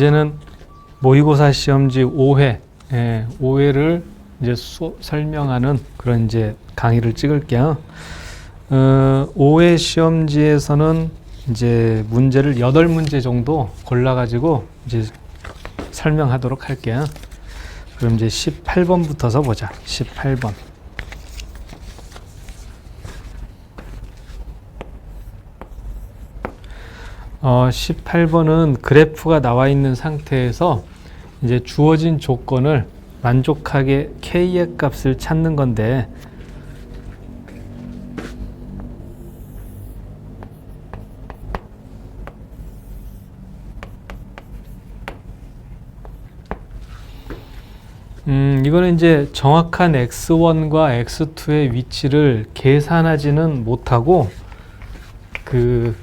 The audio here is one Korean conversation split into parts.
이제는 모의고사 시험지 5회, 5회를 이제 설명하는 그런 이제 강의를 찍을게요. 5회 시험지에서는 이제 문제를 8문제 정도 골라가지고 이제 설명하도록 할게요. 그럼 이제 18번부터서 보자. 18번. 18번은 그래프가 나와 있는 상태에서 이제 주어진 조건을 만족하게 K의 값을 찾는 건데, 이거는 이제 정확한 x1과 x2의 위치를 계산하지는 못하고 그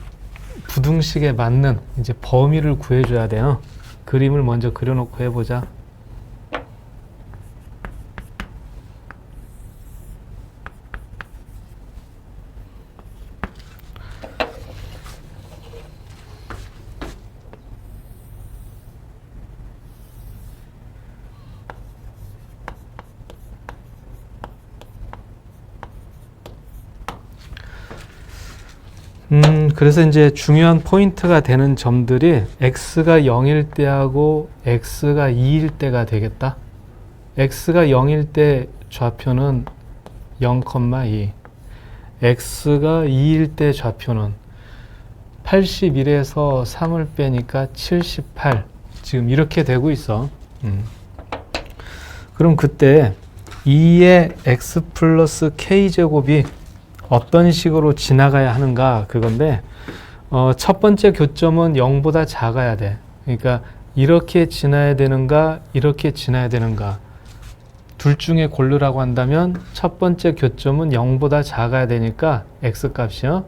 부등식에 맞는 이제 범위를 구해줘야 돼요. 그림을 먼저 그려놓고 해보자. 그래서 이제 중요한 포인트가 되는 점들이 x가 0일 때하고 x가 2일 때가 되겠다. x가 0일 때 좌표는 0,2, x가 2일 때 좌표는 81에서 3을 빼니까 78, 지금 이렇게 되고 있어. 그럼 그때 2의 x 플러스 k제곱이 어떤 식으로 지나가야 하는가, 그건데 첫 번째 교점은 0보다 작아야 돼. 그러니까 이렇게 지나야 되는가, 이렇게 지나야 되는가, 둘 중에 고르라고 한다면 첫 번째 교점은 0보다 작아야 되니까 x값이요,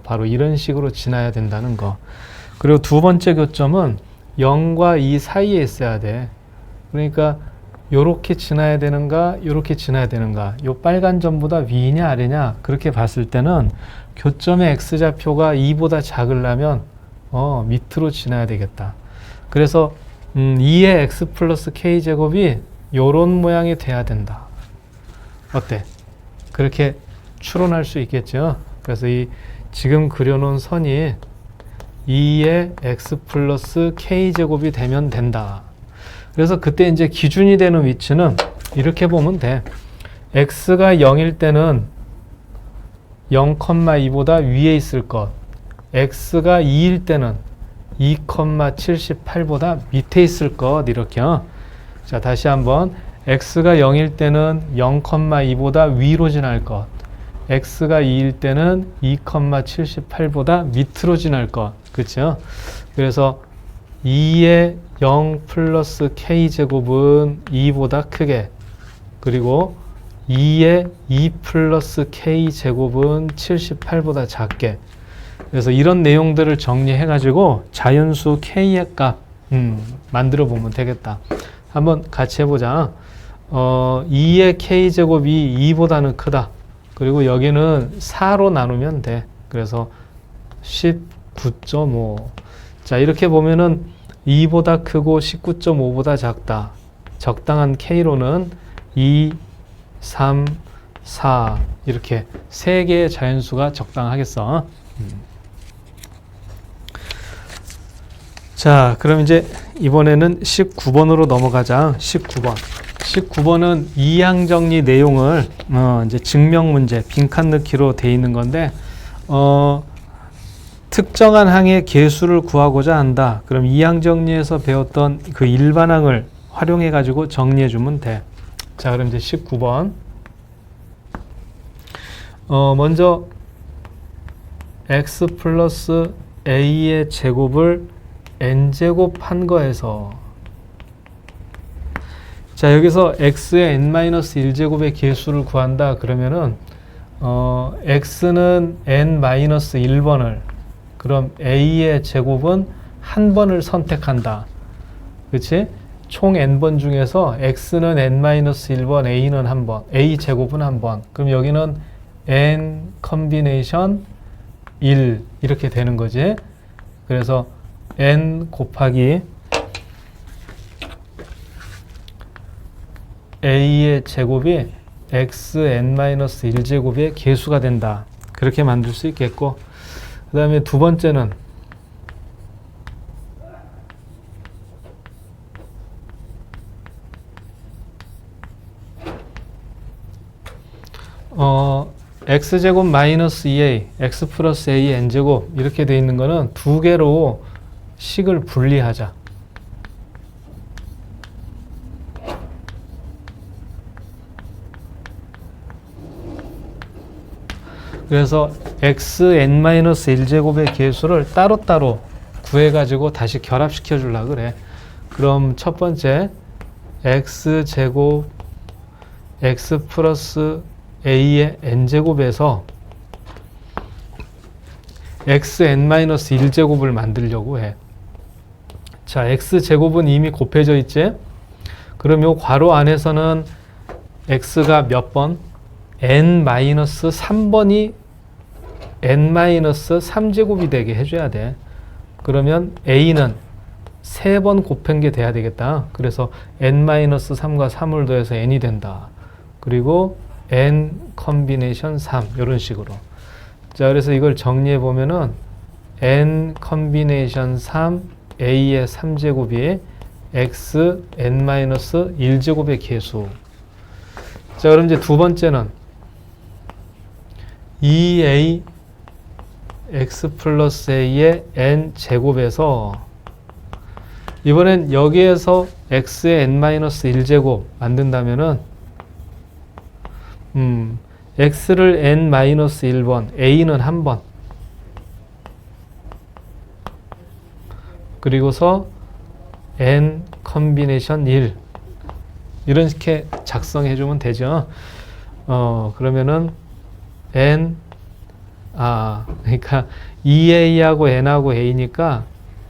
바로 이런 식으로 지나야 된다는 거. 그리고 두 번째 교점은 0과 2 사이에 있어야 돼. 그러니까 요렇게 지나야 되는가, 요렇게 지나야 되는가, 요 빨간 점보다 위냐 아래냐, 그렇게 봤을 때는 교점의 x좌표가 2보다 작으려면 밑으로 지나야 되겠다. 그래서 2의 x 플러스 k제곱이 요런 모양이 돼야 된다. 어때? 그렇게 추론할 수 있겠죠? 그래서 이 지금 그려놓은 선이 2의 x 플러스 k제곱이 되면 된다. 그래서 그때 이제 기준이 되는 위치는 이렇게 보면 돼. x가 0일 때는 0,2보다 위에 있을 것, x가 2일 때는 2,78보다 밑에 있을 것, 이렇게요. 자, 다시 한번. x가 0일 때는 0,2보다 위로 지날 것, x가 2일 때는 2,78보다 밑으로 지날 것, 그렇죠? 그래서 2의 0 플러스 k제곱은 2보다 크게, 그리고 2의 2 플러스 k제곱은 78보다 작게. 그래서 이런 내용들을 정리해 가지고 자연수 k의 값 만들어 보면 되겠다. 한번 같이 해보자. 2의 k제곱이 2보다는 크다. 그리고 여기는 4로 나누면 돼. 그래서 19.5. 자, 이렇게 보면은 2보다 크고 19.5보다 작다. 적당한 K로는 2, 3, 4 이렇게 3개의 자연수가 적당하겠어. 자, 그럼 이제 이번에는 19번으로 넘어가자. 19번. 19번은 이항정리 내용을 이제 증명 문제, 빈칸 넣기로 돼 있는 건데 특정한 항의 개수를 구하고자 한다. 그럼 이항 정리에서 배웠던 그 일반항을 활용해 가지고 정리해 주면 돼. 자, 그럼 이제 19번. 먼저 x 플러스 a의 제곱을 n제곱 한 거에서, 자, 여기서 x의 n-1제곱의 개수를 구한다. 그러면은 x는 n-1번을, 그럼 a의 제곱은 한 번을 선택한다. 그치? 총 n번 중에서 x는 n-1번, a는 한 번, a 제곱은 한 번. 그럼 여기는 n 컨비네이션 1 이렇게 되는 거지. 그래서 n 곱하기 a의 제곱이 xn-1제곱의 계수가 된다. 그렇게 만들 수 있겠고, 그 다음에 두 번째는 x제곱 마이너스 2a, x 플러스 a n제곱 이렇게 돼 있는 거는 두 개로 식을 분리하자. 그래서 xn-1제곱의 계수를 따로따로 구해가지고 다시 결합시켜 주려고 그래. 그럼 첫 번째 x제곱 x 플러스 a의 n제곱에서 xn-1제곱을 만들려고 해. 자, x제곱은 이미 곱해져 있지? 그럼 요 괄호 안에서는 x가 몇 번? n-3번이 n-3제곱이 되게 해줘야 돼. 그러면 a는 3번 곱한 게 돼야 되겠다. 그래서 n-3과 3을 더해서 n이 된다. 그리고 n 컨비네이션 3 이런 식으로. 자, 그래서 이걸 정리해 보면은 n 컨비네이션 3 a의 3제곱이 x n-1제곱의 계수. 자, 그럼 이제 두 번째는 2a x 플러스 a의 n제곱에서 이번엔 여기에서 x의 n-1제곱 만든다면은 x를 n-1번, a는 한 번, 그리고서 n 컨비네이션 1 이렇게 작성해 주면 되죠. 그러면은 그러니까 2a하고 n하고 a니까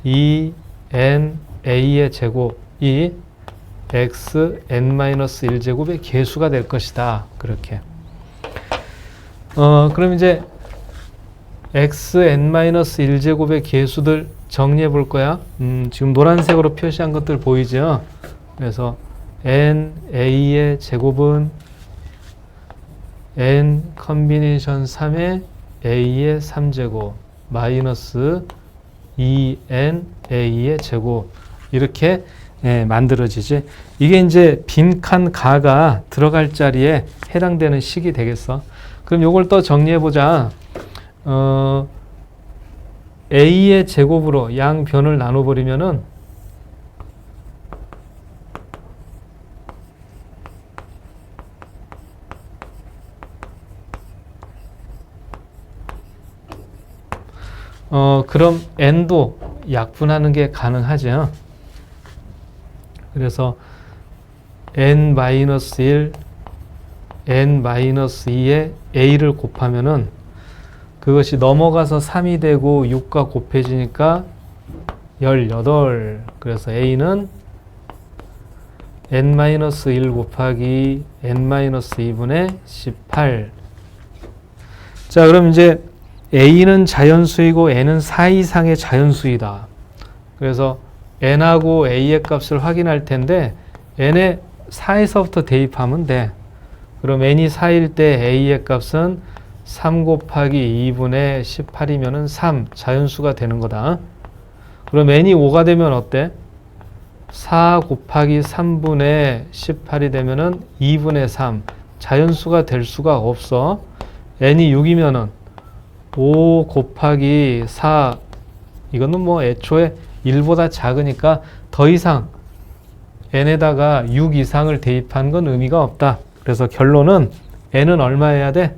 2n a의 제곱이 x n-1제곱의 계수가 될 것이다. 그렇게. 그럼 이제 x n-1제곱의 계수들 정리해 볼 거야. 지금 노란색으로 표시한 것들 보이죠? 그래서 n a의 제곱은 n 컨비네이션 3의 a의 3제곱 마이너스 2n a의 제곱 이렇게 만들어지지. 이게 이제 빈칸 가가 들어갈 자리에 해당되는 식이 되겠어. 그럼 요걸 또 정리해 보자. a의 제곱으로 양변을 나눠 버리면은 그럼 n도 약분하는 게 가능하죠. 그래서 n-1, n-2에 a를 곱하면은 그것이 넘어가서 3이 되고 6과 곱해지니까 18. 그래서 a는 n-1 곱하기 n-2분의 18. 자, 그럼 이제 a는 자연수이고 n은 4 이상의 자연수이다. 그래서 n하고 a의 값을 확인할 텐데 n에 4에서부터 대입하면 돼. 그럼 n이 4일 때 a의 값은 3 곱하기 2분의 18이면 3 자연수가 되는 거다. 그럼 n이 5가 되면 어때? 4 곱하기 3분의 18이 되면 2분의 3 자연수가 될 수가 없어. n이 6이면 5 곱하기 4 이거는 뭐 애초에 1보다 작으니까 더 이상 n에다가 6 이상을 대입한 건 의미가 없다. 그래서 결론은 n은 얼마여야 돼?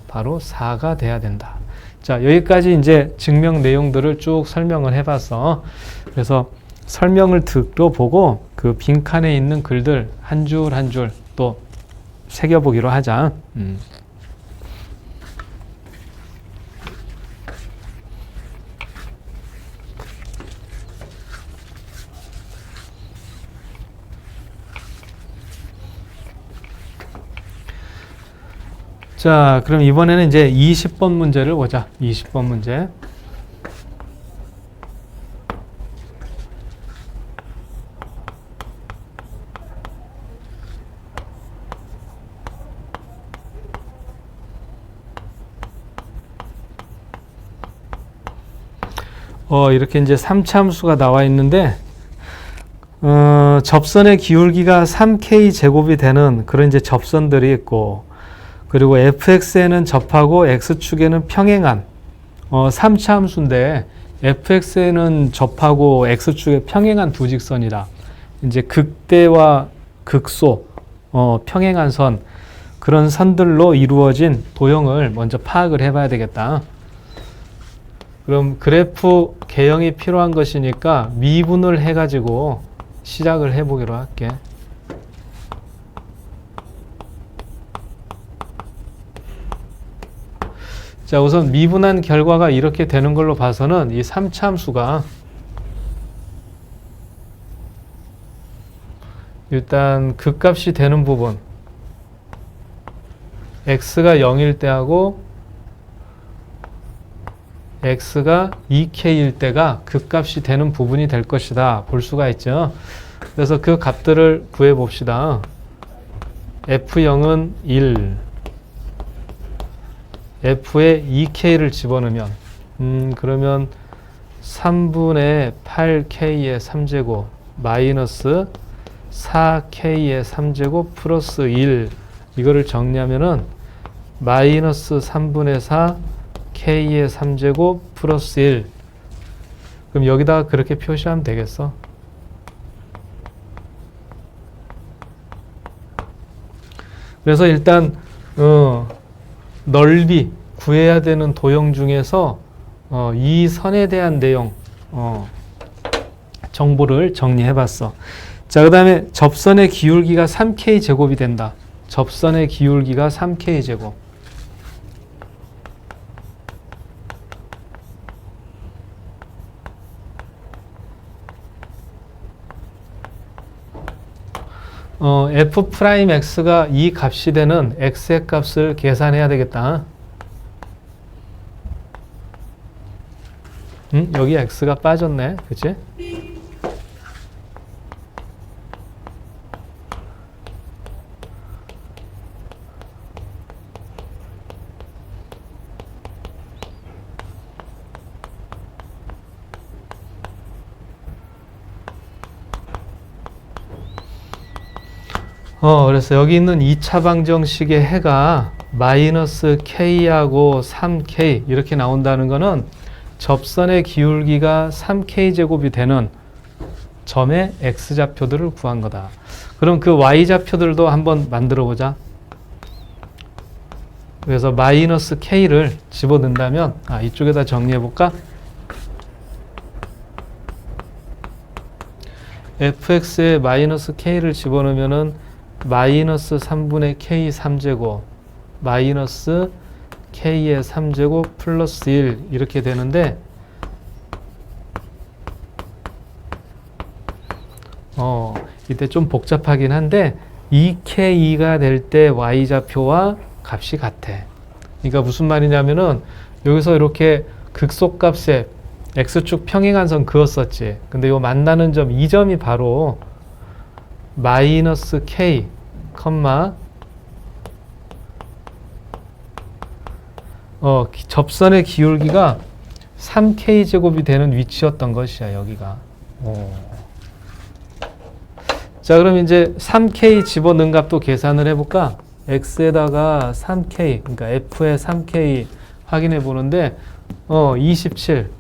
바로 4가 돼야 된다. 자, 여기까지 이제 증명 내용들을 쭉 설명을 해봤어. 그래서 설명을 들어보고 그 빈칸에 있는 글들 한 줄 한 줄 또 새겨보기로 하자. 자, 그럼 이번에는 이제 20번 문제를 보자. 20번 문제. 이렇게 이제 3차함수가 나와 있는데, 접선의 기울기가 3k 제곱이 되는 그런 이제 접선들이 있고, 그리고 fx에는 접하고 x축에는 평행한 3차 함수인데, fx에는 접하고 x축에 평행한 두 직선이다. 이제 극대와 극소 평행한 선, 그런 선들로 이루어진 도형을 먼저 파악을 해봐야 되겠다. 그럼 그래프 개형이 필요한 것이니까 미분을 해가지고 시작을 해보기로 할게. 자, 우선 미분한 결과가 이렇게 되는 걸로 봐서는 이 3차 함수가 일단 극값이 되는 부분, x가 0일 때하고 x가 2k일 때가 극값이 되는 부분이 될 것이다 볼 수가 있죠. 그래서 그 값들을 구해 봅시다. f0은 1, f에 2k를 집어넣으면 그러면 3분의 8k의 3제곱 마이너스 4k의 3제곱 플러스 1, 이거를 정리하면은 마이너스 3분의 4 k의 3제곱 플러스 1. 그럼 여기다가 그렇게 표시하면 되겠어. 그래서 일단 넓이 구해야 되는 도형 중에서 이 선에 대한 내용 정보를 정리해 봤어. 자, 그 다음에 접선의 기울기가 3k 제곱이 된다. 접선의 기울기가 3k 제곱. f'x가 이 값이 되는 x의 값을 계산해야 되겠다. 여기 x가 빠졌네. 그치? 그래서 여기 있는 2차 방정식의 해가 마이너스 k하고 3k 이렇게 나온다는 거는 접선의 기울기가 3k 제곱이 되는 점의 x좌표들을 구한 거다. 그럼 그 y좌표들도 한번 만들어 보자. 그래서 마이너스 k를 집어넣는다면 이쪽에다 정리해 볼까? fx에 마이너스 k를 집어넣으면은 마이너스 3분의 k 3제곱 마이너스 k의 3제곱 플러스 1 이렇게 되는데 이때 좀 복잡하긴 한데 2k가 될 때 y좌표와 값이 같아. 그러니까 무슨 말이냐면은 여기서 이렇게 극소값에 x축 평행한 선 그었었지. 근데 요 만나는 점, 이 점이 바로 마이너스 k, 접선의 기울기가 3k 제곱이 되는 위치였던 것이야, 여기가. 자, 그럼 이제 3k 집어넣은 값도 계산을 해볼까? x에다가 3k, 그러니까 f의 3k 확인해 보는데, 27.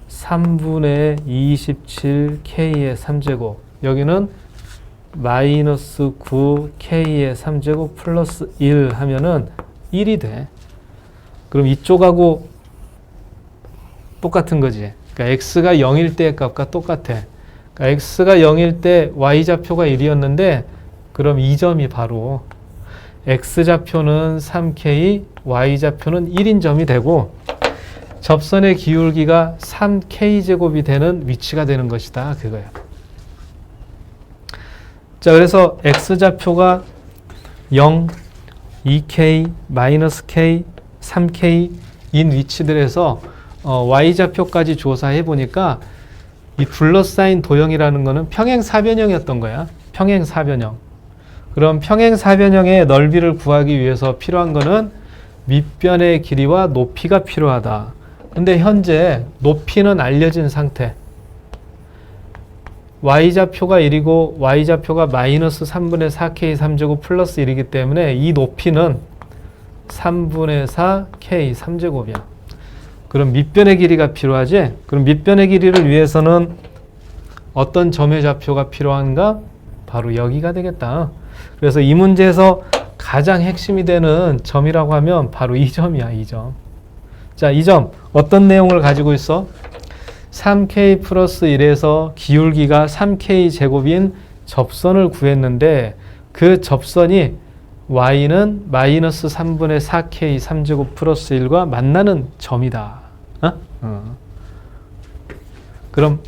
3분의 27k의 3제곱. 여기는 마이너스 9k의 3제곱 플러스 1 하면은 1이 돼. 그럼 이쪽하고 똑같은 거지. 그러니까 x가 0일 때의 값과 똑같아. 그러니까 x가 0일 때 y좌표가 1이었는데 그럼 이 점이 바로 x좌표는 3k, y좌표는 1인 점이 되고 접선의 기울기가 3k 제곱이 되는 위치가 되는 것이다. 그거야. 자, 그래서 x좌표가 0, 2k, 마이너스 k, 3k인 위치들에서 y좌표까지 조사해 보니까 이 둘러싸인 도형이라는 거는 평행사변형이었던 거야. 평행사변형. 그럼 평행사변형의 넓이를 구하기 위해서 필요한 거는 밑변의 길이와 높이가 필요하다. 근데 현재 높이는 알려진 상태. y좌표가 1이고 y좌표가 마이너스 3분의 4k 3제곱 플러스 1이기 때문에 이 높이는 3분의 4k 3제곱이야. 그럼 밑변의 길이가 필요하지? 그럼 밑변의 길이를 위해서는 어떤 점의 좌표가 필요한가? 바로 여기가 되겠다. 그래서 이 문제에서 가장 핵심이 되는 점이라고 하면 바로 이 점이야, 이 점. 자, 이 점 어떤 내용을 가지고 있어? 3k 플러스 1에서 기울기가 3k 제곱인 접선을 구했는데 그 접선이 y는 마이너스 3분의 4k 3제곱 플러스 1과 만나는 점이다. 그럼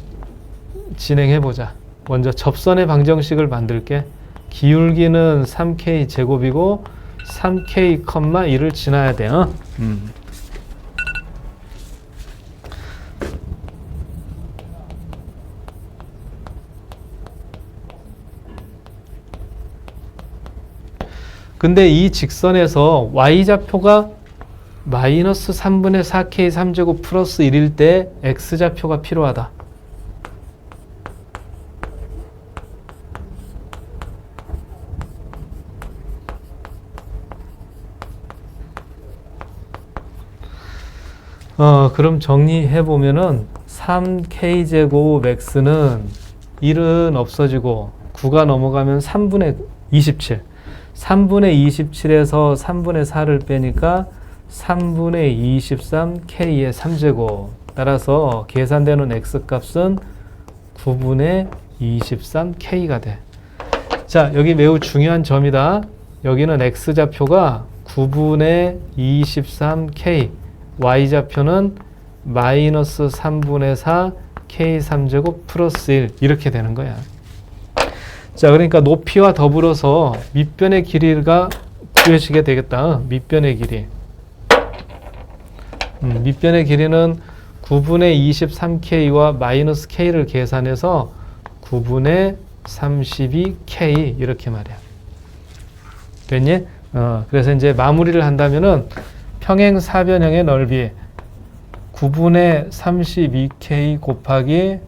진행해보자. 먼저 접선의 방정식을 만들게. 기울기는 3k 제곱이고 3k, 1을 지나야 돼. 근데 이 직선에서 y좌표가 마이너스 3분의 4k 3제곱 플러스 1일 때 x좌표가 필요하다. 그럼 정리해보면은 3k제곱 x는 1은 없어지고 9가 넘어가면 3분의 27. 3분의 27에서 3분의 4를 빼니까 3분의 23k의 3제곱. 따라서 계산되는 x값은 9분의 23k가 돼. 자, 여기 매우 중요한 점이다. 여기는 x좌표가 9분의 23k, y좌표는 마이너스 3분의 4 k3제곱 플러스 1 이렇게 되는 거야. 자, 그러니까 높이와 더불어서 밑변의 길이가 구해지게 되겠다. 밑변의 길이. 밑변의 길이는 9분의 23k와 마이너스 k를 계산해서 9분의 32k 이렇게 말이야. 됐니? 그래서 이제 마무리를 한다면은 평행사변형의 넓이 9분의 32k 곱하기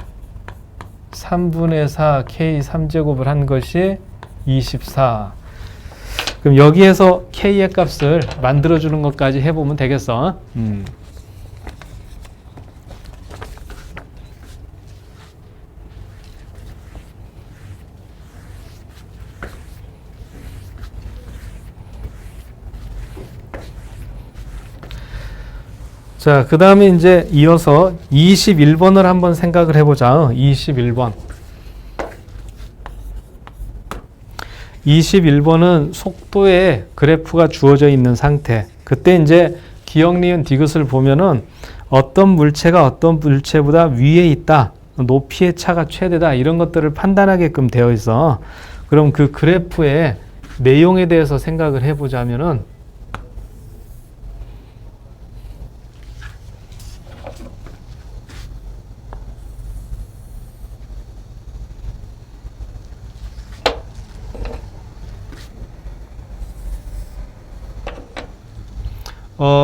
3분의 4 k 3제곱을 한 것이 24. 그럼 여기에서 k의 값을 만들어주는 것까지 해보면 되겠어. 자, 그 다음에 이제 이어서 21번을 한번 생각을 해보자. 21번. 21번은 속도의 그래프가 주어져 있는 상태. 그때 이제 기역, 니은, 디귿을 보면은 어떤 물체가 어떤 물체보다 위에 있다. 높이의 차가 최대다. 이런 것들을 판단하게끔 되어 있어. 그럼 그 그래프의 내용에 대해서 생각을 해보자면은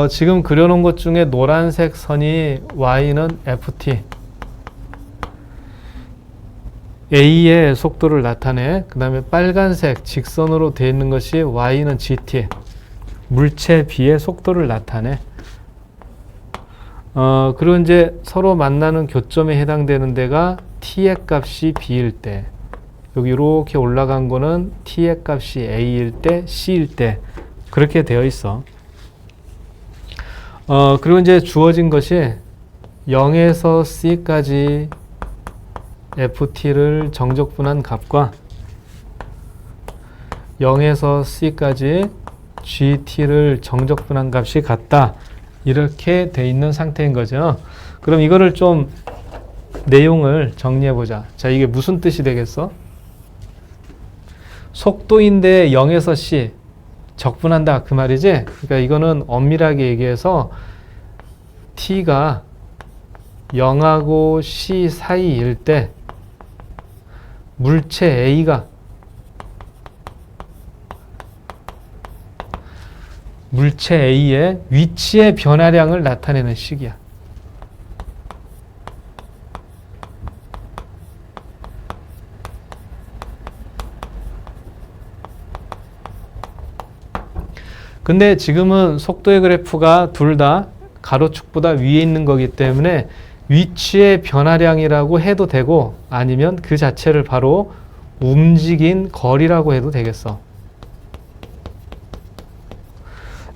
지금 그려놓은 것 중에 노란색 선이 y는 ft, a의 속도를 나타내. 그 다음에 빨간색 직선으로 되어 있는 것이 y는 gt, 물체 b의 속도를 나타내. 그리고 이제 서로 만나는 교점에 해당되는 데가 t의 값이 b일 때, 여기 이렇게 올라간 거는 t의 값이 a일 때, c일 때 그렇게 되어 있어. 그리고 이제 주어진 것이 0에서 C까지 FT를 정적분한 값과 0에서 C까지 GT를 정적분한 값이 같다. 이렇게 돼 있는 상태인 거죠. 그럼 이거를 좀 내용을 정리해 보자. 자, 이게 무슨 뜻이 되겠어? 속도인데 0에서 C 적분한다 그 말이지. 그러니까 이거는 엄밀하게 얘기해서 t가 0하고 c 사이일 때 물체 a가 물체 a의 위치의 변화량을 나타내는 식이야. 근데 지금은 속도의 그래프가 둘 다 가로축보다 위에 있는 거기 때문에 위치의 변화량이라고 해도 되고 아니면 그 자체를 바로 움직인 거리라고 해도 되겠어.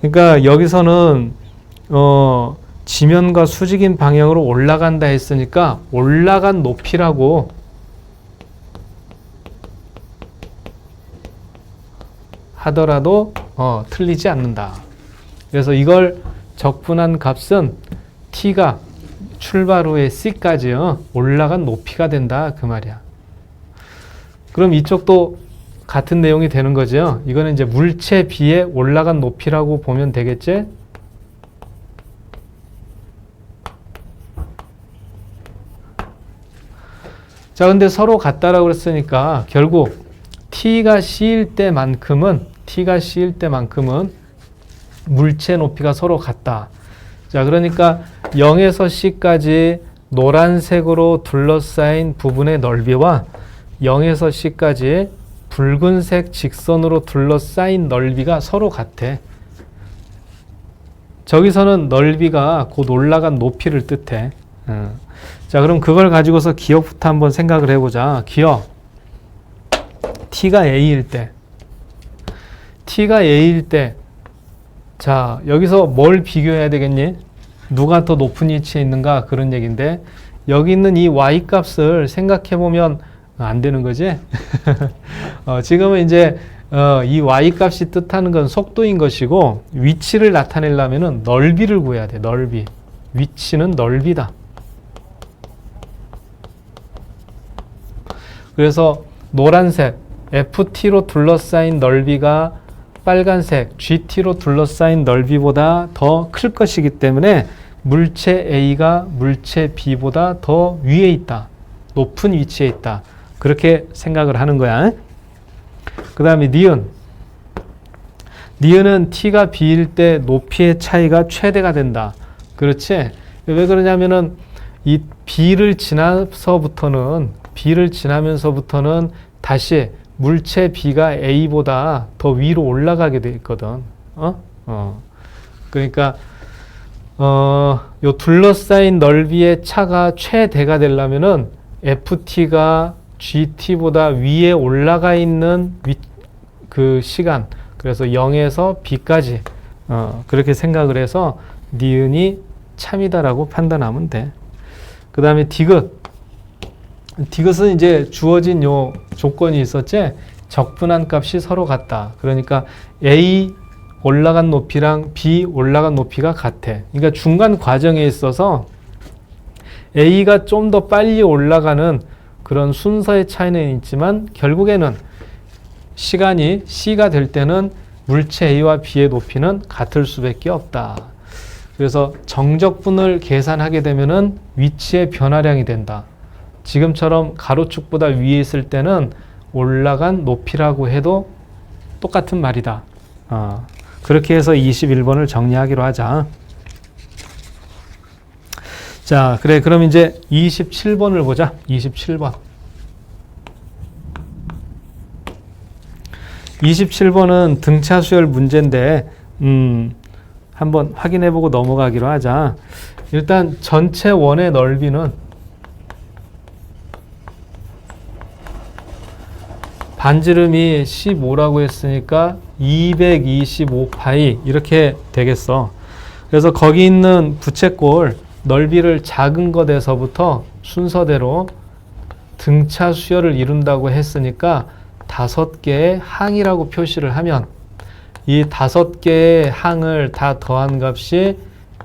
그러니까 여기서는 지면과 수직인 방향으로 올라간다 했으니까 올라간 높이라고 하더라도 틀리지 않는다. 그래서 이걸 적분한 값은 t가 출발 후에 c까지 올라간 높이가 된다 그 말이야. 그럼 이쪽도 같은 내용이 되는 거죠. 이거는 이제 물체 b의 올라간 높이라고 보면 되겠지? 자, 근데 서로 같다라고 그랬으니까 결국 t가 c일 때만큼은 물체 높이가 서로 같다. 자, 그러니까 0에서 c까지 노란색으로 둘러싸인 부분의 넓이와 0에서 c까지 붉은색 직선으로 둘러싸인 넓이가 서로 같아. 저기서는 넓이가 곧 올라간 높이를 뜻해. 자, 그럼 그걸 가지고서 기억부터 한번 생각을 해보자. 기억. t가 a일 때. 자, 여기서 뭘 비교해야 되겠니? 누가 더 높은 위치에 있는가? 그런 얘기인데, 여기 있는 이 y값을 생각해보면 안 되는 거지? 지금은 이제 이 y값이 뜻하는 건 속도인 것이고, 위치를 나타내려면 넓이를 구해야 돼. 넓이. 위치는 넓이다. 그래서 노란색 ft로 둘러싸인 넓이가 빨간색 gt로 둘러싸인 넓이보다 더 클 것이기 때문에 물체 a가 물체 b보다 더 위에 있다. 높은 위치에 있다. 그렇게 생각을 하는 거야. 그 다음에 니은은 t가 b일 때 높이의 차이가 최대가 된다. 그렇지? 왜 그러냐면은 이 b를 지나면서부터는 다시 물체 b가 a보다 더 위로 올라가게 돼 있거든. 그러니까 요 둘러싸인 넓이의 차가 최대가 되려면은 ft가 gt보다 위에 올라가 있는 그 시간, 그래서 0에서 b까지 그렇게 생각을 해서 니은이 참이다라고 판단하면 돼. 그 다음에 디귿은 이제 주어진 요 조건이 있었지. 적분한 값이 서로 같다. 그러니까 A 올라간 높이랑 B 올라간 높이가 같아. 그러니까 중간 과정에 있어서 A가 좀 더 빨리 올라가는 그런 순서의 차이는 있지만 결국에는 시간이 C가 될 때는 물체 A와 B의 높이는 같을 수밖에 없다. 그래서 정적분을 계산하게 되면은 위치의 변화량이 된다. 지금처럼 가로축보다 위에 있을 때는 올라간 높이라고 해도 똑같은 말이다. 그렇게 해서 21번을 정리하기로 하자. 자, 그래. 그럼 이제 27번을 보자. 27번. 27번은 등차 수열 문제인데 한번 확인해보고 넘어가기로 하자. 일단 전체 원의 넓이는 반지름이 15라고 했으니까 225파이 이렇게 되겠어. 그래서 거기 있는 부채꼴 넓이를 작은 것에서부터 순서대로 등차 수열을 이룬다고 했으니까 5개의 항이라고 표시를 하면 이 5개의 항을 다 더한 값이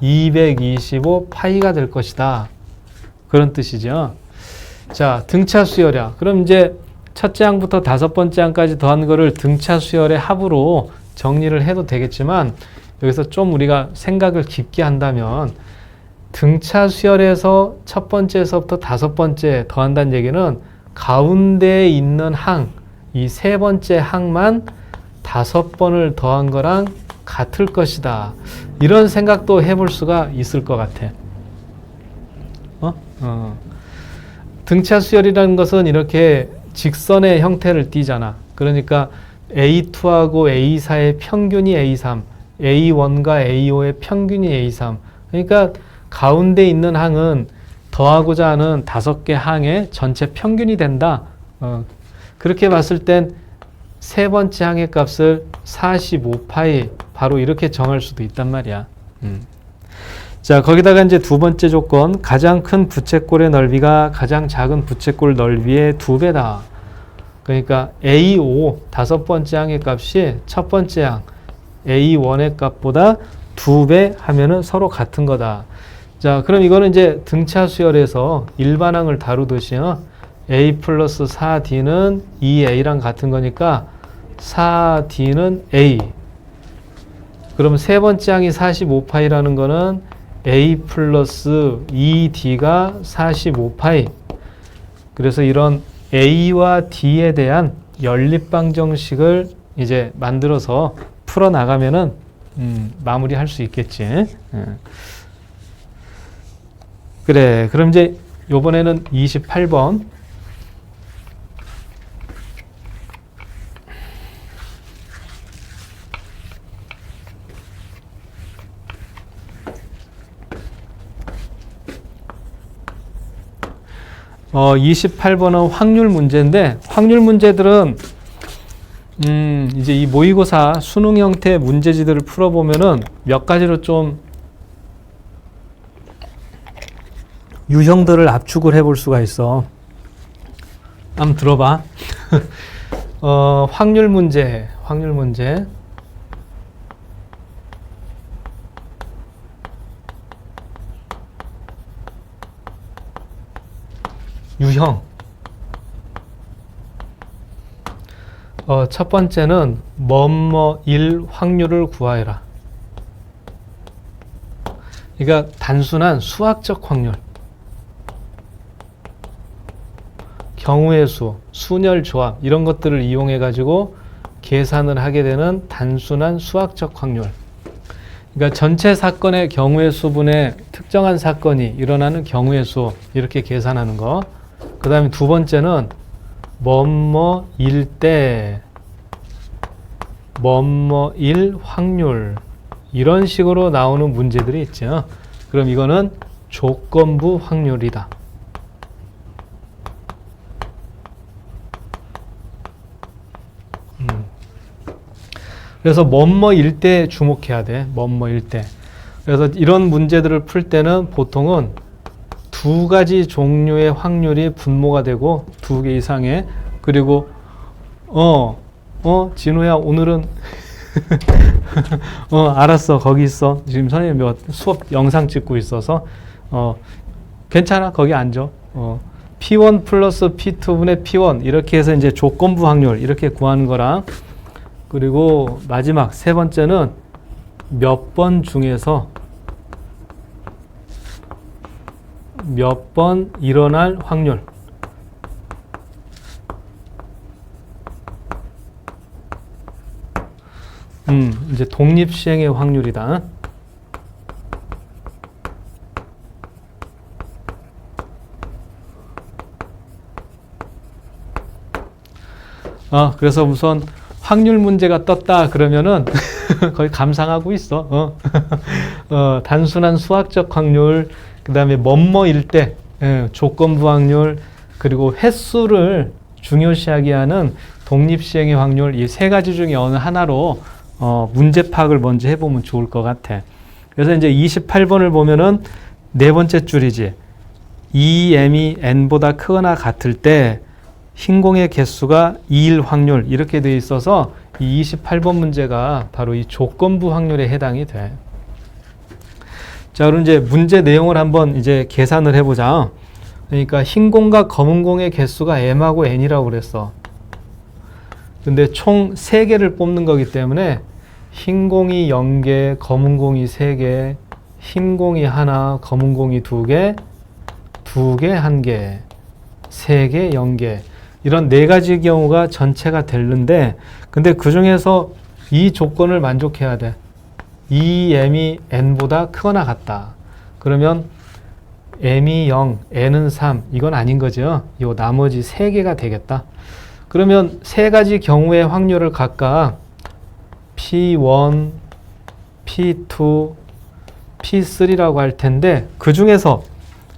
225파이가 될 것이다. 그런 뜻이죠. 자, 등차 수열이야. 그럼 이제 첫째 항부터 5번째 항까지 더한 거를 등차 수열의 합으로 정리를 해도 되겠지만 여기서 좀 우리가 생각을 깊게 한다면 등차 수열에서 첫 번째에서부터 5번째 더한다는 얘기는 가운데에 있는 항, 이 3번째 항만 5번을 더한 거랑 같을 것이다. 이런 생각도 해볼 수가 있을 것 같아. 등차 수열이라는 것은 이렇게 직선의 형태를 띠잖아. 그러니까 A2하고 A4의 평균이 A3, A1과 A5의 평균이 A3. 그러니까 가운데 있는 항은 더하고자 하는 5개 항의 전체 평균이 된다. 그렇게 봤을 땐 세 번째 항의 값을 45파이 바로 이렇게 정할 수도 있단 말이야. 자, 거기다가 이제 두 번째 조건, 가장 큰 부채꼴의 넓이가 가장 작은 부채꼴 넓이의 2배다. 그러니까 A5 다섯 번째 항의 값이 첫 번째 항 A1의 값보다 2배 하면은 서로 같은 거다. 자, 그럼 이거는 이제 등차 수열에서 일반항을 다루듯이요. A 플러스 4D는 2A랑 같은 거니까 4D는 A. 그럼 세 번째 항이 45파이라는 거는 A 플러스 2D가 45파이. 그래서 이런 A와 D에 대한 연립방정식을 이제 만들어서 풀어나가면은 마무리할 수 있겠지. 그래, 그럼 이제 요번에는 28번. 어, 28번은 확률 문제인데, 확률 문제들은 이제 이 모의고사 수능 형태 문제지들을 풀어보면은 몇 가지로 좀 유형들을 압축을 해볼 수가 있어. 한번 들어봐. 확률 문제. 유형. 첫 번째는 뭐뭐일 확률을 구하여라. 그러니까 단순한 수학적 확률. 경우의 수, 순열 조합 이런 것들을 이용해 가지고 계산을 하게 되는 단순한 수학적 확률. 그러니까 전체 사건의 경우의 수분의 특정한 사건이 일어나는 경우의 수 이렇게 계산하는 거. 그 다음에 두 번째는 뭐뭐일 때 뭐뭐일 확률 이런 식으로 나오는 문제들이 있죠. 그럼 이거는 조건부 확률이다. 그래서 뭐뭐일 때 주목해야 돼. 뭐뭐일 때. 그래서 이런 문제들을 풀 때는 보통은 두 가지 종류의 확률이 분모가 되고 두 개 이상의 그리고 진호야 오늘은 알았어 거기 있어 지금 선생님 수업 영상 찍고 있어서 괜찮아 거기 앉아 P1 플러스 P2분의 P1 이렇게 해서 이제 조건부 확률 이렇게 구하는 거랑 그리고 마지막 세 번째는 몇 번 중에서 몇 번 일어날 확률. 이제 독립시행의 확률이다. 그래서 우선 확률 문제가 떴다 그러면은 거의 감상하고 있어. 단순한 수학적 확률, 그 다음에 뭐뭐일 때 조건부 확률, 그리고 횟수를 중요시하게 하는 독립시행의 확률 이 세 가지 중에 어느 하나로 문제 파악을 먼저 해보면 좋을 것 같아. 그래서 이제 28번을 보면은 네 번째 줄이지. EM이 n보다 크거나 같을 때 흰 공의 개수가 2일 확률 이렇게 돼 있어서 이 28번 문제가 바로 이 조건부 확률에 해당이 돼. 자, 그럼 이제 문제 내용을 한번 이제 계산을 해보자. 그러니까 흰 공과 검은 공의 개수가 m하고 n이라고 그랬어. 근데 총 3개를 뽑는 거기 때문에 흰 공이 0개, 검은 공이 3개, 흰 공이 1, 검은 공이 2개, 2개 1개, 3개 0개 이런 4가지 경우가 전체가 되는데 근데 그 중에서 이 조건을 만족해야 돼. 이 m이 n보다 크거나 같다. 그러면 m이 0, n은 3 이건 아닌 거죠. 요 나머지 3개가 되겠다. 그러면 3가지 경우의 확률을 각각 P1, P2, P3라고 할 텐데 그 중에서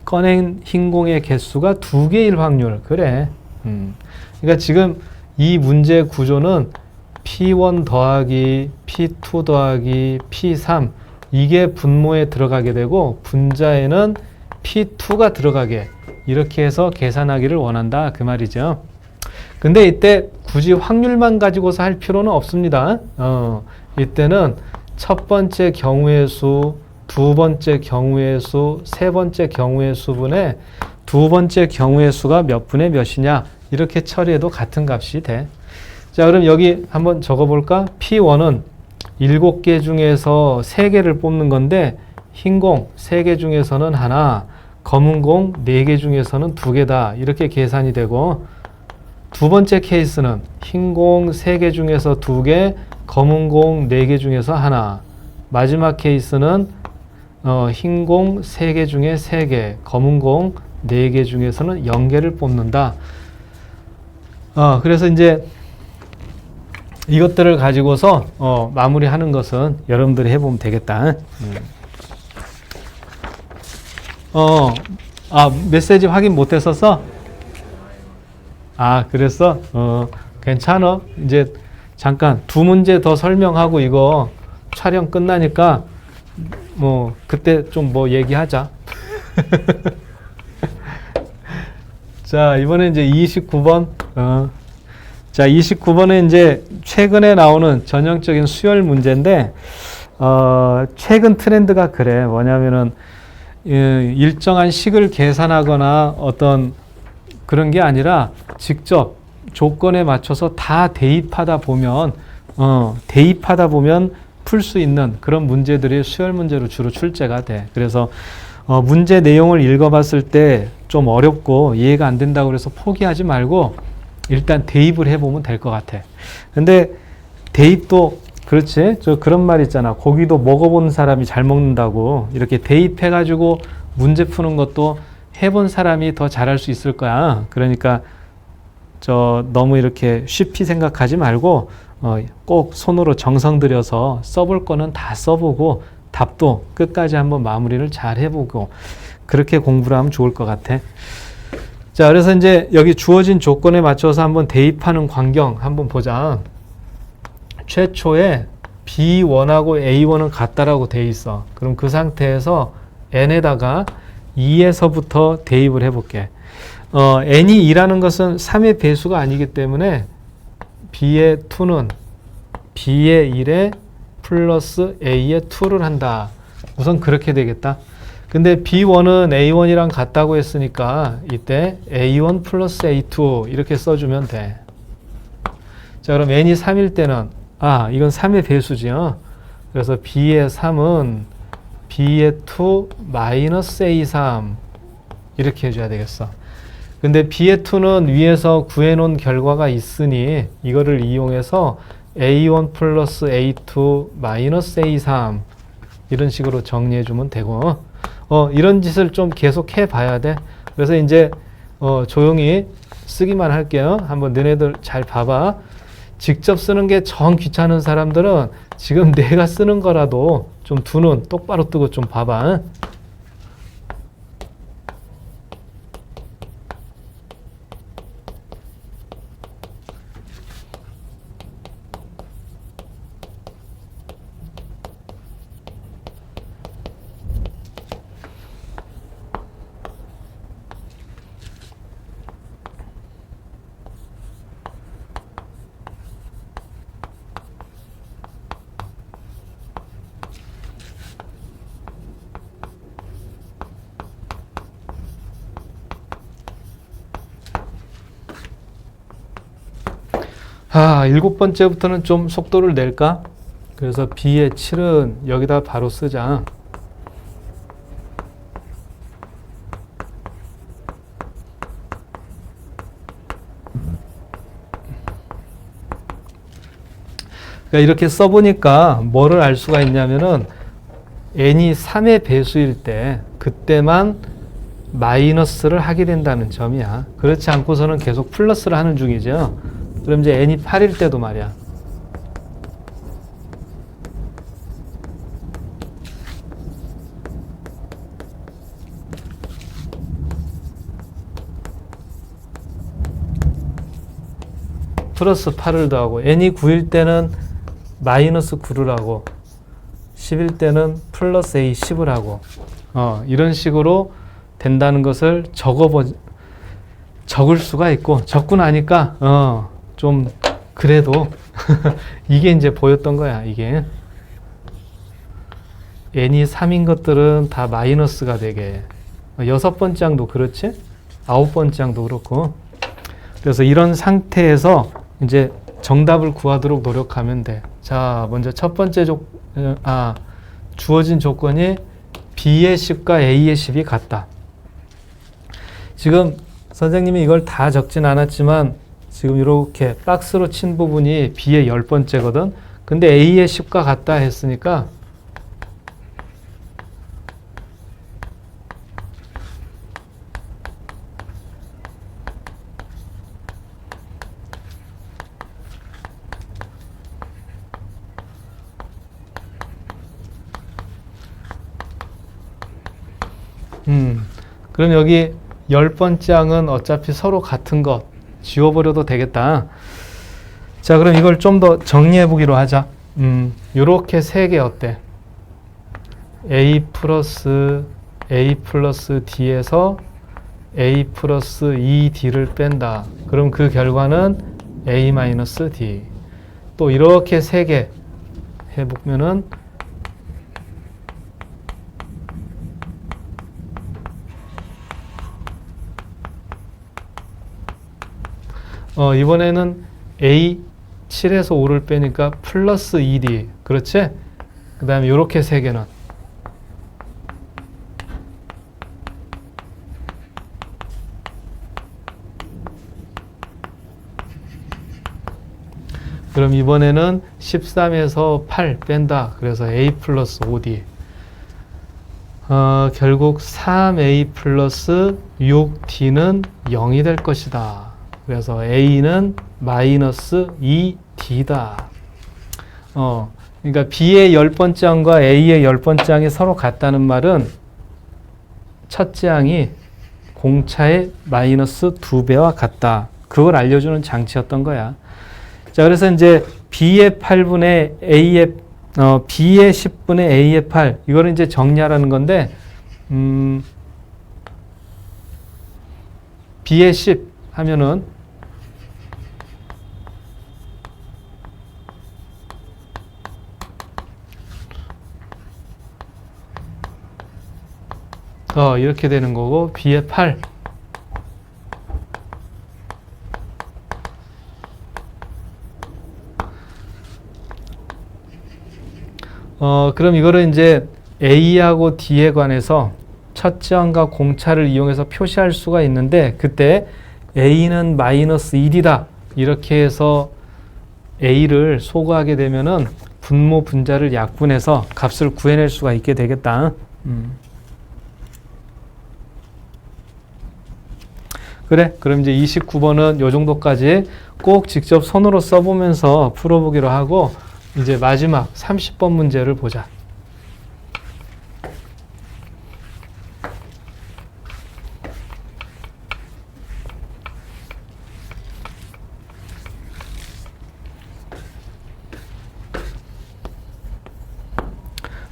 꺼낸 흰 공의 개수가 2개일 확률. 그래. 그러니까 지금 이 문제 구조는 P1 더하기 P2 더하기 P3 이게 분모에 들어가게 되고 분자에는 P2가 들어가게 이렇게 해서 계산하기를 원한다 그 말이죠. 근데 이때 굳이 확률만 가지고서 할 필요는 없습니다. 이때는 첫 번째 경우의 수, 두 번째 경우의 수, 세 번째 경우의 수분에 두 번째 경우의 수가 몇 분의 몇이냐 이렇게 처리해도 같은 값이 돼. 자, 그럼 여기 한번 적어볼까? P1은 7개 중에서 3개를 뽑는 건데 흰 공 3개 중에서는 하나, 검은 공 4개 중에서는 2개다. 이렇게 계산이 되고 두 번째 케이스는 흰 공 3개 중에서 2개, 검은 공 4개 중에서 하나. 마지막 케이스는 흰 공 3개 중에 3개, 검은 공 4개 중에서는 0개를 뽑는다. 그래서 이제 이것들을 가지고서 마무리하는 것은 여러분들이 해보면 되겠다. 메시지 확인 못했었어? 그랬어? 괜찮아. 이제 잠깐 2문제 더 설명하고 이거 촬영 끝나니까 그때 좀 뭐 얘기하자. 자, 이번에 이제 29번. 자, 29번은 이제 최근에 나오는 전형적인 수열 문제인데, 최근 트렌드가 그래. 뭐냐면은, 일정한 식을 계산하거나 어떤 그런 게 아니라 직접 조건에 맞춰서 다 대입하다 보면 풀 수 있는 그런 문제들이 수열 문제로 주로 출제가 돼. 그래서 문제 내용을 읽어봤을 때 좀 어렵고 이해가 안 된다고 그래서 포기하지 말고 일단 대입을 해보면 될 것 같아. 근데 대입도 그렇지. 그런 말 있잖아. 고기도 먹어본 사람이 잘 먹는다고. 이렇게 대입해가지고 문제 푸는 것도 해본 사람이 더 잘할 수 있을 거야. 그러니까 너무 이렇게 쉽게 생각하지 말고 꼭 손으로 정성 들여서 써볼 거는 다 써보고 답도 끝까지 한번 마무리를 잘 해보고 그렇게 공부를 하면 좋을 것 같아. 자, 그래서 이제 여기 주어진 조건에 맞춰서 한번 대입하는 광경 한번 보자. 최초에 B1하고 A1은 같다라고 돼 있어. 그럼 그 상태에서 N에다가 2에서부터 대입을 해볼게. N이 2라는 것은 3의 배수가 아니기 때문에 B의 2는 B의 1에 플러스 A의 2를 한다. 우선 그렇게 되겠다. 근데 B1은 A1이랑 같다고 했으니까 이때 A1 플러스 A2 이렇게 써주면 돼. 자, 그럼 N이 3일 때는 이건 3의 배수지요. 그래서 B의 3은 B의 2 마이너스 A3 이렇게 해줘야 되겠어. 근데 B의 2는 위에서 구해놓은 결과가 있으니 이거를 이용해서 A1 플러스 A2 마이너스 A3 이런 식으로 정리해주면 되고 이런 짓을 좀 계속 해봐야 돼. 그래서 이제 조용히 쓰기만 할게요. 한번 너네들 잘 봐봐. 직접 쓰는 게 정 귀찮은 사람들은 지금 내가 쓰는 거라도 좀 두 눈 똑바로 뜨고 좀 봐봐. 일곱 번째부터는 좀 속도를 낼까? 그래서 B의 7은 여기다 바로 쓰자. 그러니까 이렇게 써보니까 뭐를 알 수가 있냐면은 n이 3의 배수일 때 그때만 마이너스를 하게 된다는 점이야. 그렇지 않고서는 계속 플러스를 하는 중이죠. 그럼 이제 n이 8일 때도 말이야. 플러스 8을 더하고 n이 9일 때는 마이너스 9를 하고 10일 때는 플러스 a 10을 하고 이런 식으로 된다는 것을 적을 수가 있고 적고 나니까 좀 그래도 이게 이제 보였던 거야. 이게 n이 3인 것들은 다 마이너스가 되게 6번째 항도 그렇지? 9번째 항도 그렇고 그래서 이런 상태에서 이제 정답을 구하도록 노력하면 돼. 자, 먼저 첫 번째 주어진 조건이 B의 10과 A의 10이 같다. 지금 선생님이 이걸 다 적진 않았지만 지금 이렇게 박스로 친 부분이 B의 10번째거든. 근데 A의 10과 같다 했으니까 그럼 여기 10번째 항은 어차피 서로 같은 것 지워버려도 되겠다. 자, 그럼 이걸 좀 더 정리해 보기로 하자. 요렇게 세 개 어때? A 플러스 D에서 A 플러스 2D를 뺀다. 그럼 그 결과는 A 마이너스 D. 또 이렇게 세 개 해보면은 이번에는 A 7에서 5를 빼니까 플러스 2D. 그렇지? 그 다음에 이렇게 세 개는 그럼 이번에는 13에서 8 뺀다. 그래서 A 플러스 5D. 결국 3A 플러스 6D는 0이 될 것이다. 그래서 A는 마이너스 2D다. 그러니까 B의 10번째 항과 A의 10번째 항이 서로 같다는 말은 첫째 항이 공차의 마이너스 2배와 같다. 그걸 알려주는 장치였던 거야. 자, 그래서 이제 B의 8분의 B의 10분의 A의 8. 이거는 이제 정리하라는 건데, B의 10 하면은 이렇게 되는 거고 B의 8 그럼 이거를 이제 A하고 D에 관해서 첫째 항과 공차를 이용해서 표시할 수가 있는데 그때 A는 마이너스 1이다 이렇게 해서 A를 소거하게 되면은 분모 분자를 약분해서 값을 구해낼 수가 있게 되겠다. 그래, 그럼 이제 29번은 요 정도까지 꼭 직접 손으로 써보면서 풀어보기로 하고 이제 마지막 30번 문제를 보자.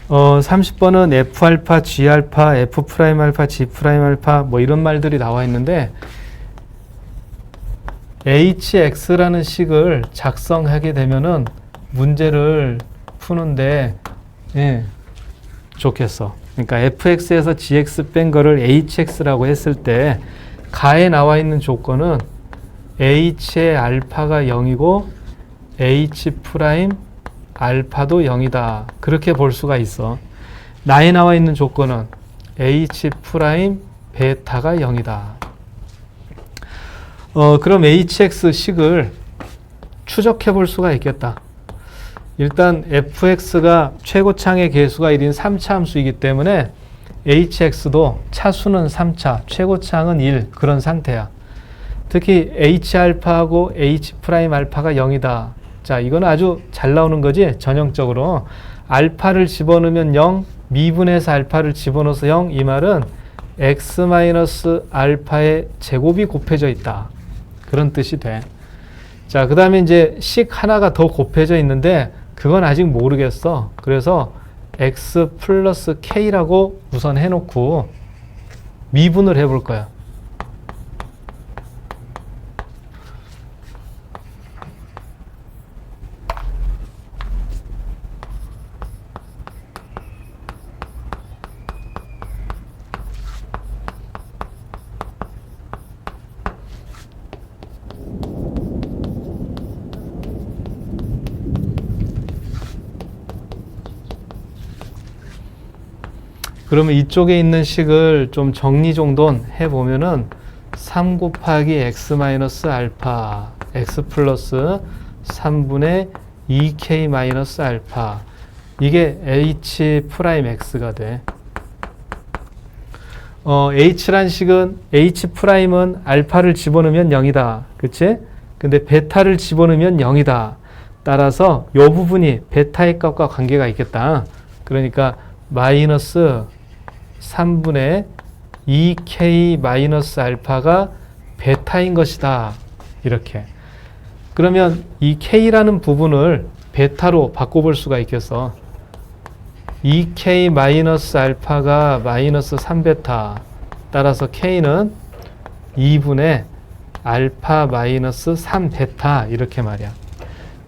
어, 30번은 F알파, G알파, F'알파, G'알파 뭐 이런 말들이 나와 있는데 HX라는 식을 작성하게 되면은 문제를 푸는데 좋겠어. 그러니까 fx에서 gx 뺀 거를 hx라고 했을 때 가에 나와 있는 조건은 h의 알파가 0이고 h 프라임 알파도 0이다. 그렇게 볼 수가 있어. 나에 나와 있는 조건은 h 프라임 베타가 0이다. 그럼 hx식을 추적해 볼 수가 있겠다. 일단 fx가 최고차의 개수가 1인 3차 함수이기 때문에 hx도 차수는 3차, 최고차항은 1 그런 상태야. 특히 h알파하고 h'알파가 0이다. 자, 이건 아주 잘 나오는 거지. 전형적으로 알파를 집어넣으면 0, 미분해서 알파를 집어넣어서 0. 이 말은 x-알파의 제곱이 곱해져 있다. 그런 뜻이 돼. 자, 그 다음에 이제 식 하나가 더 곱해져 있는데 그건 아직 모르겠어. 그래서 x 플러스 k라고 우선 해놓고 미분을 해볼 거야. 그러면 이쪽에 있는 식을 좀 정리정돈 해보면은 3 곱하기 x 마이너스 알파 x 플러스 3분의 2k 마이너스 알파 이게 h 프라임 x가 돼. h란 식은 h 프라임은 알파를 집어넣으면 0이다. 그치? 근데 베타를 집어넣으면 0이다. 따라서 이 부분이 베타의 값과 관계가 있겠다. 그러니까 마이너스 3분의 2k 마이너스 알파가 베타인 것이다. 이렇게. 그러면 이 k라는 부분을 베타로 바꿔볼 수가 있겠어. 2k 마이너스 알파가 마이너스 3베타. 따라서 k는 2분의 알파 마이너스 3베타. 이렇게 말이야.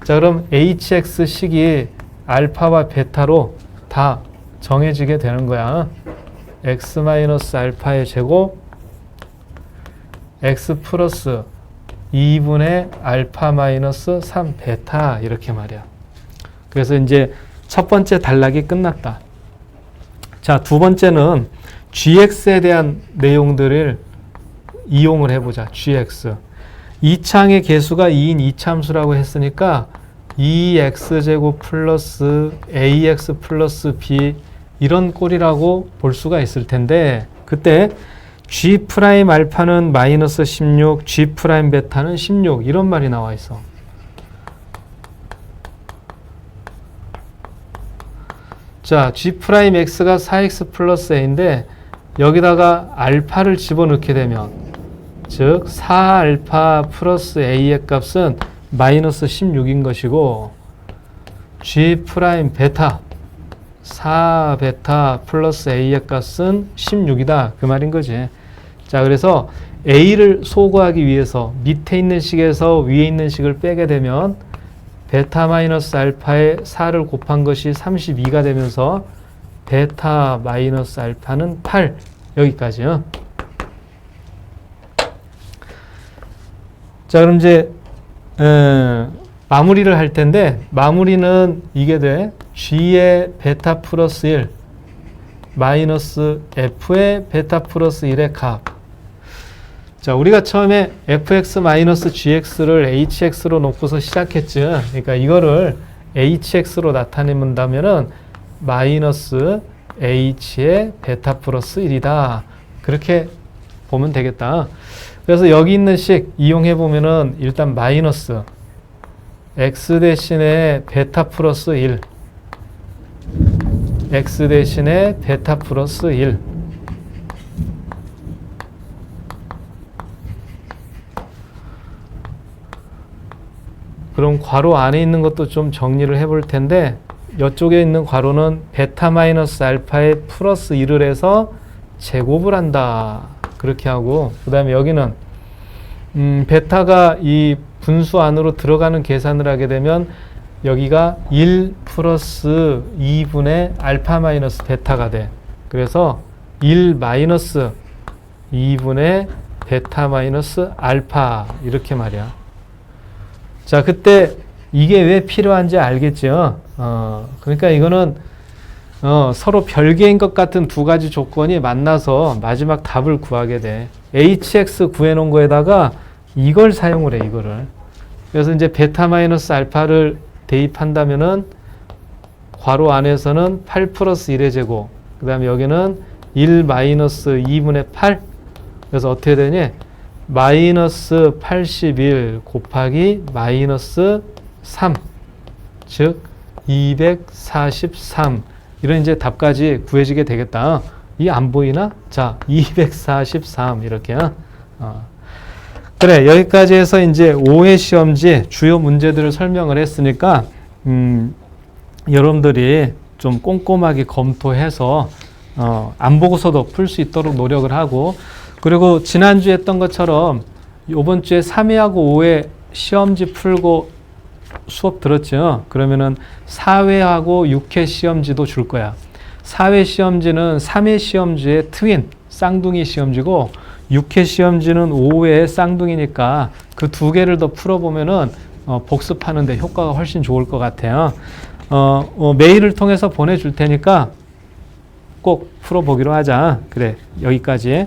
자, 그럼 hx 식이 알파와 베타로 다 정해지게 되는 거야. x 마이너스 알파의 제곱 x 플러스 2분의 알파 마이너스 3베타 이렇게 말이야. 그래서 이제 첫 번째 단락이 끝났다. 자, 두 번째는 gx에 대한 내용들을 이용을 해보자. gx. 이 창의 개수가 2인 이참수라고 했으니까 2x제곱 플러스 ax 플러스 b 이런 꼴이라고 볼 수가 있을 텐데 그때 g 프라임 알파는 마이너스 16, g 프라임 베타는 16 이런 말이 나와 있어. 자, g 프라임 x가 4x 플러스 a인데 여기다가 알파를 집어넣게 되면 즉 4알파 플러스 a의 값은 마이너스 16인 것이고 g 프라임 베타 4베타 플러스 a의 값은 16이다. 그 말인 거지. 자, 그래서 a를 소거하기 위해서 밑에 있는 식에서 위에 있는 식을 빼게 되면 베타 마이너스 알파에 4를 곱한 것이 32가 되면서 베타 마이너스 알파는 8 여기까지요. 자, 그럼 이제 마무리를 할 텐데 마무리는 이게 돼. g의 베타 플러스 1 마이너스 f의 베타 플러스 1의 값. 자, 우리가 처음에 fx 마이너스 gx를 hx로 놓고서 시작했죠. 그러니까 이거를 hx로 나타낸다면은 마이너스 h의 베타 플러스 1이다. 그렇게 보면 되겠다. 그래서 여기 있는 식 이용해 보면은 일단 마이너스 x 대신에 베타 플러스 1 x 대신에 베타 플러스 1 그럼 괄호 안에 있는 것도 좀 정리를 해볼 텐데 이쪽에 있는 괄호는 베타 마이너스 알파에 플러스 1을 해서 제곱을 한다. 그렇게 하고 그 다음에 여기는 베타가 이 분수 안으로 들어가는 계산을 하게 되면 여기가 1 플러스 2분의 알파 마이너스 베타가 돼. 그래서 1 마이너스 2분의 베타 마이너스 알파 이렇게 말이야. 자, 그때 이게 왜 필요한지 알겠죠? 그러니까 이거는 서로 별개인 것 같은 두 가지 조건이 만나서 마지막 답을 구하게 돼. hx 구해놓은 거에다가 이걸 사용을 해, 이거를. 그래서 이제 베타 마이너스 알파를 대입한다면은 괄호 안에서는 8 플러스 1의 제곱, 그 다음에 여기는 1 마이너스 2분의 8. 그래서 어떻게 되니? 마이너스 81 곱하기 마이너스 3, 즉 243. 이런 이제 답까지 구해지게 되겠다. 이 안 보이나? 자, 243 이렇게. 그래, 여기까지 해서 이제 5회 시험지 주요 문제들을 설명을 했으니까, 여러분들이 좀 꼼꼼하게 검토해서, 안 보고서도 풀 수 있도록 노력을 하고, 그리고 지난주에 했던 것처럼, 요번 주에 3회하고 5회 시험지 풀고 수업 들었죠? 그러면은 4회하고 6회 시험지도 줄 거야. 4회 시험지는 3회 시험지의 트윈, 쌍둥이 시험지고, 6회 시험지는 5회의 쌍둥이니까 그 두 개를 더 풀어보면은 복습하는데 효과가 훨씬 좋을 것 같아요. 메일을 통해서 보내줄 테니까 꼭 풀어보기로 하자. 그래, 여기까지.